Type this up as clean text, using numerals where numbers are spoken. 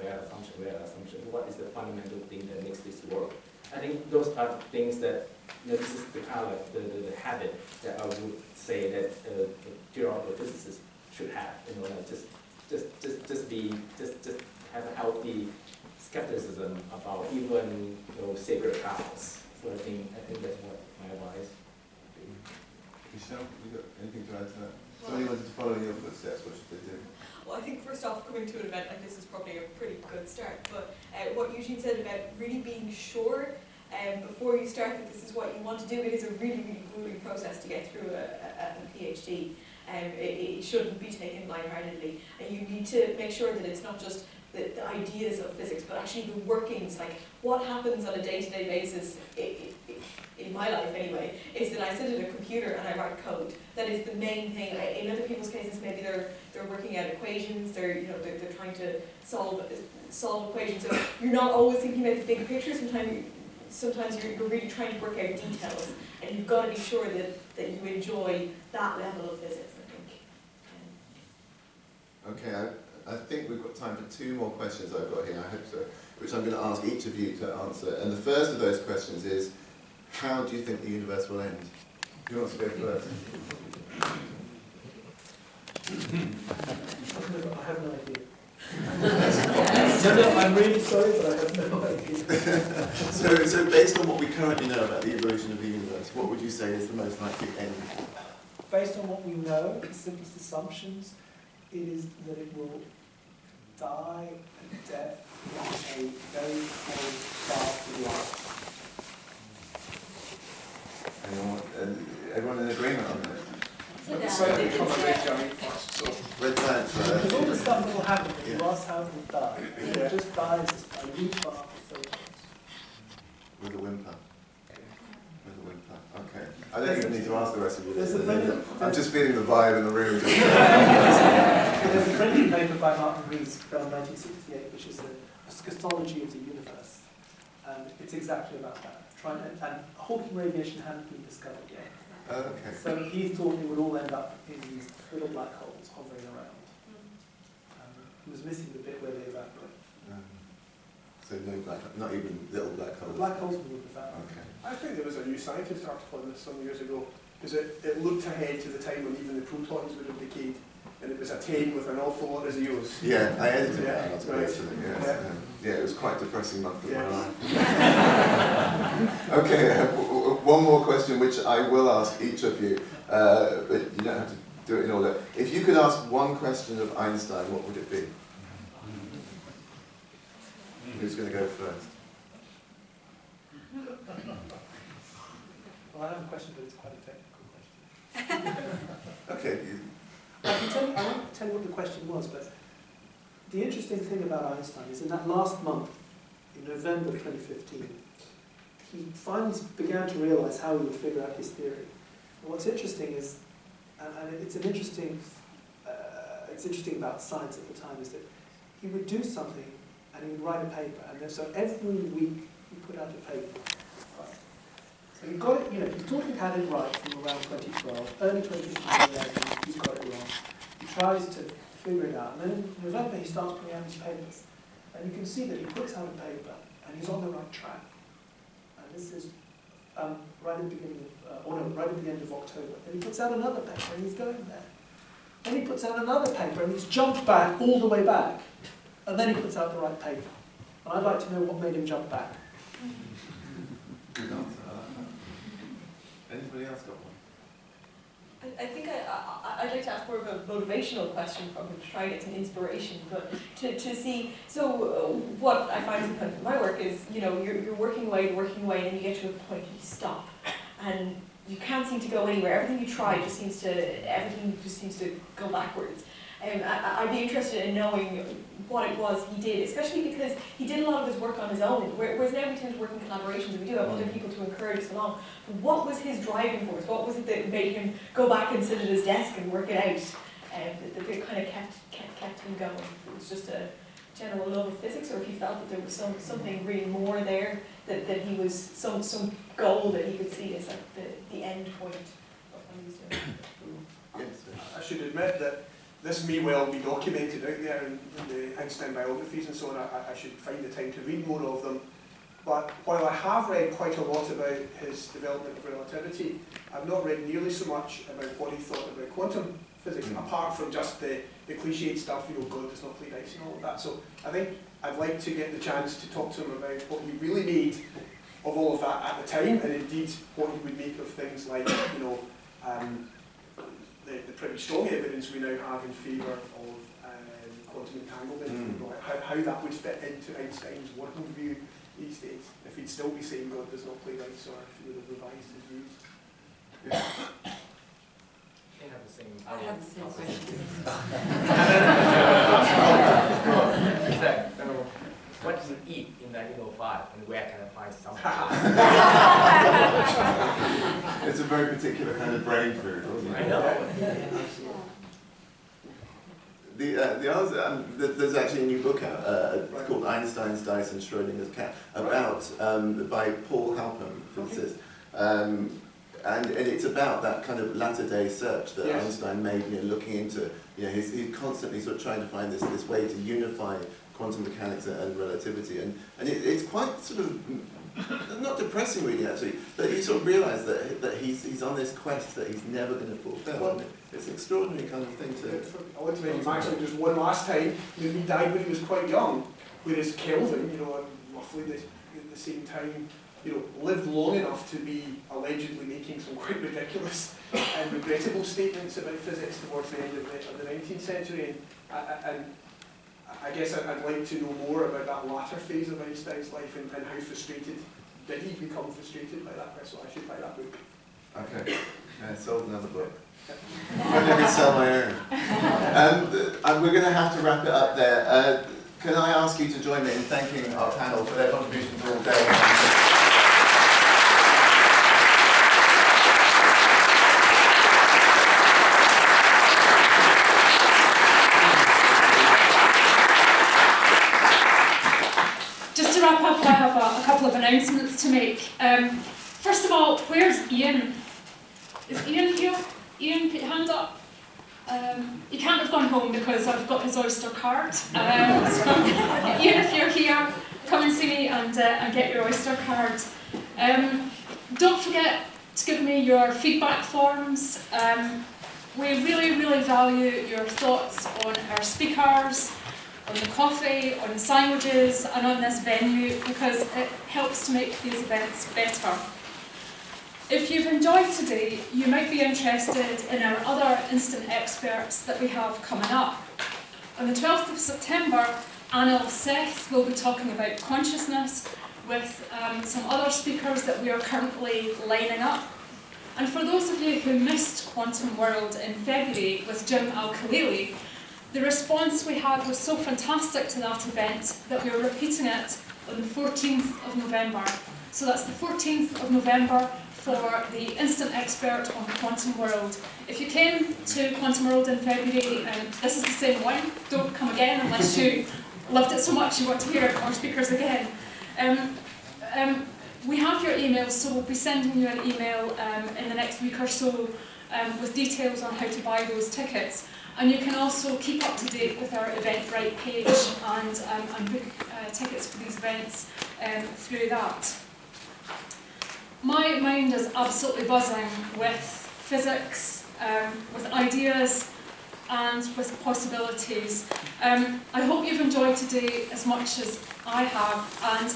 where assumption, what is the fundamental thing that makes this work? I think those are the things that, this is the kind of like the habit that I would say that theoretical physicists should have, like just have a healthy skepticism about even sacred cows. So I think that's what my advice. Michelle, you got anything to add to that? Somebody wanted to follow in your footsteps, what should they do? Well, I think first off, coming to an event like this is probably a pretty good start, but what Eugene said about really being sure before you start that this is what you want to do, it is a really, really grueling process to get through a PhD. It shouldn't be taken lightheartedly, and you need to make sure that it's not just the ideas of physics, but actually the workings, like what happens on a day-to-day basis, in my life anyway, is that I sit at a computer and I write code. That is the main thing. In other people's cases, maybe they're working out equations, they're trying to solve equations. So you're not always thinking about the big picture. Sometimes you're really trying to work out details, and you've got to be sure that you enjoy that level of physics, I think. Okay, I think we've got time for 2 more questions I've got here, I hope so, which I'm going to ask each of you to answer. And the first of those questions is, how do you think the universe will end? Who wants to go first? I have no idea. No, I'm really sorry, but I have no idea. So based on what we currently know about the evolution of the universe, what would you say is the most likely end? Based on what we know, the simplest assumptions, it is that it will die a death in a very cold bath of light. Everyone in agreement on this? So they become a red giant first. So Red giant Because all the stuff that will happen, Yeah. the last how it will die, it will just die as a huge bath of photons. with a whimper. With a whimper. Okay. I don't even need to ask the rest of you this. I'm just feeling the vibe in the room. There's a printed paper by Martin Rees from 1968, which is the eschatology of the universe. And it's exactly about that. And Hawking radiation hadn't been discovered yet. Okay. So he thought it would all end up in these little black holes hovering around. He was missing the bit where they evaporate. So no black, not even little black The holes. black holes will evaporate. Okay. I think there was a New Scientist article on this some years ago, because it looked ahead to the time when even the protons would have decayed, and it was a 10 with an awful lot of zeros. Yeah, I edited that Yeah, article right. actually. Yes. Yeah. Yeah, it was quite a depressing month of my Yeah. life. Okay, one more question which I will ask each of you, but you don't have to do it in order. If you could ask one question of Einstein, what would it be? Who's going to go first? Well, I have a question, but it's quite a technical question. Okay. I won't tell you what the question was, but the interesting thing about Einstein is in that last month, in November 2015, he finally began to realize how he would figure out his theory. And what's interesting is, and it's interesting about science at the time, is that he would do something and he would write a paper, and then so every week he put out a paper. Right? So he got it, he thought he'd had it right from around 2012, early 2015, he's got it wrong. He tries to figure it out, and then in November he starts putting out his papers. And you can see that he puts out a paper, and he's on the right track. And this is right at the beginning of, right at the end of October. And he puts out another paper, and he's going there. Then he puts out another paper, and he's jumped back all the way back. And then he puts out the right paper. And I'd like to know what made him jump back. Good answer. Anybody else got one? I think I'd like to ask more of a motivational question from him to try and get some inspiration, but to see, so what I find sometimes in my work is, you're working away, and then you get to a point and you stop, and you can't seem to go anywhere. Everything you try everything just seems to go backwards. I'd be interested in knowing what it was he did, especially because he did a lot of his work on his own, whereas now we tend to work in collaborations, we do have other people to encourage us along. But what was his driving force? What was it that made him go back and sit at his desk and work it out? That kind of kept him going. If it was just a general love of physics, or if he felt that there was something really more there, that he was some goal that he could see as like the end point of what he was doing. Yes. I should admit that this may well be documented out there in the Einstein biographies and so on. I should find the time to read more of them. But while I have read quite a lot about his development of relativity, I've not read nearly so much about what he thought about quantum physics, apart from just the cliched stuff, you know, God does not play dice and all of that. So I think I'd like to get the chance to talk to him about what he really made of all of that at the time, and indeed what he would make of things like, you know, the pretty strong evidence we now have in favour of quantum entanglement, you know, how that would fit into Einstein's worldview these days, if he'd still be saying God does not play dice, or if he would have revised his views. Yeah. I have the same question. What do you eat in 1905, and where can I find some? It's a very particular kind of brain food, wasn't it? I know. The other, there's actually a new book out called Einstein's Dice and Schrodinger's Cat, about by Paul Halpern, physicist, and it's about that kind of latter-day search that Einstein made, you know, looking into, you know, he's constantly sort of trying to find this way to unify quantum mechanics and relativity, and it's quite sort of not depressing really actually, but you sort of realise that he's on this quest that he's never going to fulfil. Well, it's an extraordinary kind of thing to. I want to mention actually just one last time. You know, he died when he was quite young, whereas Kelvin, you know, roughly the same time, you know, lived long enough to be allegedly making some quite ridiculous and regrettable statements about physics towards the end of the 19th century, and I guess I'd like to know more about that latter phase of Einstein's life and how frustrated did he become frustrated by that. So I should buy that book. Okay, sold another book. I'm going to sell my own. We're going to have to wrap it up there. Can I ask you to join me in thanking our panel for their contributions all day? Just to wrap up, I have a couple of announcements to make. First of all, where's Ian? Is Ian here? Ian, put your hand up. He can't have gone home because I've got his Oyster card. So, Ian, if you're here, come and see me and get your Oyster card. Don't forget to give me your feedback forms. We really, really value your thoughts on our speakers, on the coffee, on the sandwiches, and on this venue, because it helps to make these events better. If you've enjoyed today, you might be interested in our other instant experts that we have coming up. On the 12th of September, Anil Seth will be talking about consciousness with some other speakers that we are currently lining up. And for those of you who missed Quantum World in February with Jim Al-Khalili, the response we had was so fantastic to that event that we are repeating it on the 14th of November. So that's the 14th of November for the Instant Expert on Quantum World. If you came to Quantum World in February, this is the same one, don't come again unless you loved it so much you want to hear our speakers again. We have your emails, so we'll be sending you an email in the next week or so with details on how to buy those tickets. And you can also keep up to date with our Eventbrite page and book tickets for these events through that. My mind is absolutely buzzing with physics, with ideas and with possibilities. I hope you've enjoyed today as much as I have, and